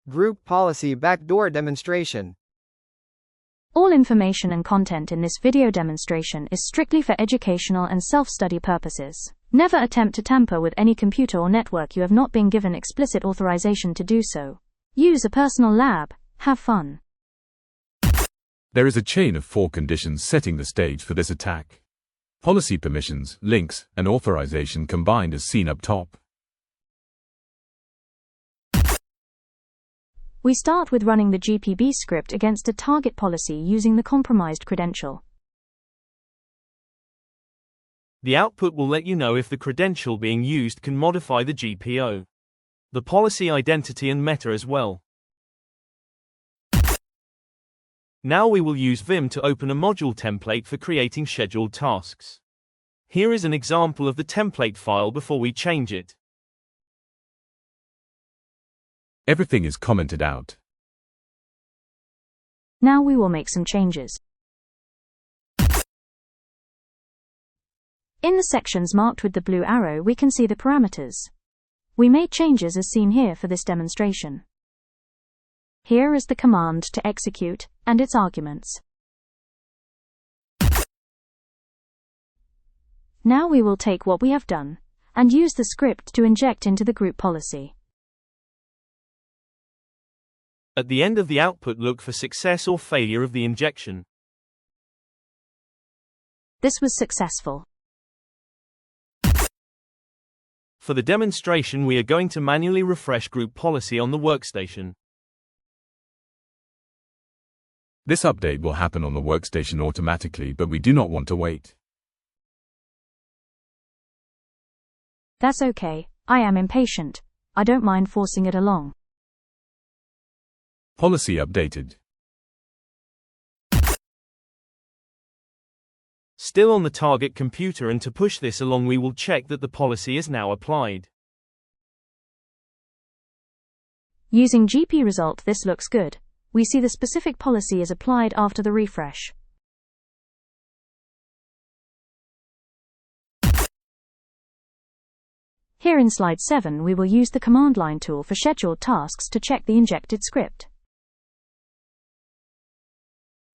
Group Policy Backdoor Demonstration. All information and content in this video demonstration is strictly for educational and self-study purposes. Never attempt to tamper with any computer or network you have not been given explicit authorization to do so. Use a personal lab. Have fun. There is a chain of 4 conditions setting the stage for this attack. Policy permissions, links, and authorization combined as seen up top. We start with running the GPB script against a target policy using the compromised credential. The output will let you know if the credential being used can modify the GPO, the policy identity and meta as well. Now we will use Vim to open a module template for creating scheduled tasks. Here is an example of the template file before we change it. Everything is commented out. Now we will make some changes. In the sections marked with the blue arrow, we can see the parameters. We made changes as seen here for this demonstration. Here is the command to execute and its arguments. Now we will take what we have done and use the script to inject into the group policy. At the end of the output, look for success or failure of the injection. This was successful. For the demonstration, we are going to manually refresh group policy on the workstation. This update will happen on the workstation automatically, but we do not want to wait. That's okay. I am impatient. I don't mind forcing it along. Policy updated. Still on the target computer, and to push this along we will check that the policy is now applied. Using GP result, this looks good. We see the specific policy is applied after the refresh. Here in slide 7 we will use the command line tool for scheduled tasks to check the injected script.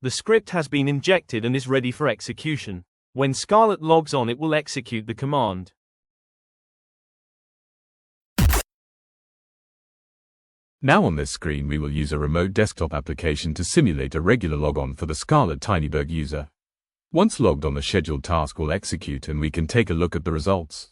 The script has been injected and is ready for execution. When Scarlet logs on, it will execute the command. Now on this screen we will use a remote desktop application to simulate a regular logon for the Scarlet Tinyberg user. Once logged on, the scheduled task will execute and we can take a look at the results.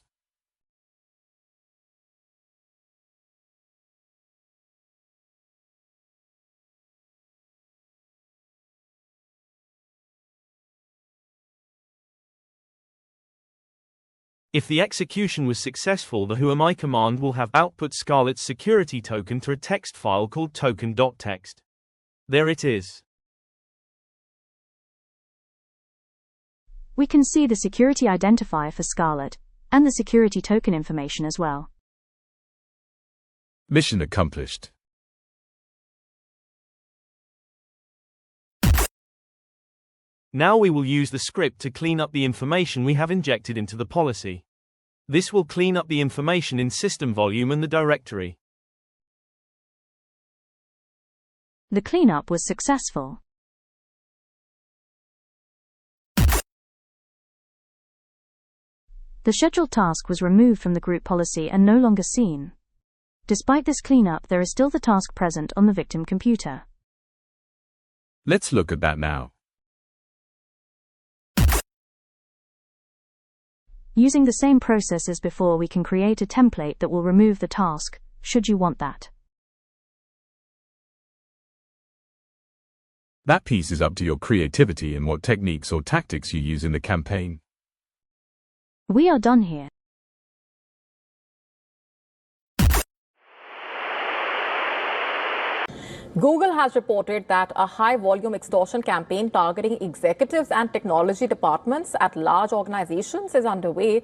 If the execution was successful, the whoami command will have output Scarlet's security token to a text file called token.txt. There it is. We can see the security identifier for Scarlet and the security token information as well. Mission accomplished. Now we will use the script to clean up the information we have injected into the policy. This will clean up the information in system volume and the directory. The cleanup was successful. The scheduled task was removed from the group policy and no longer seen. Despite this cleanup, there is still the task present on the victim computer. Let's look at that now. Using the same process as before, we can create a template that will remove the task, should you want that. That piece is up to your creativity and what techniques or tactics you use in the campaign. We are done here. Google has reported that a high-volume extortion campaign targeting executives and technology departments at large organizations is underway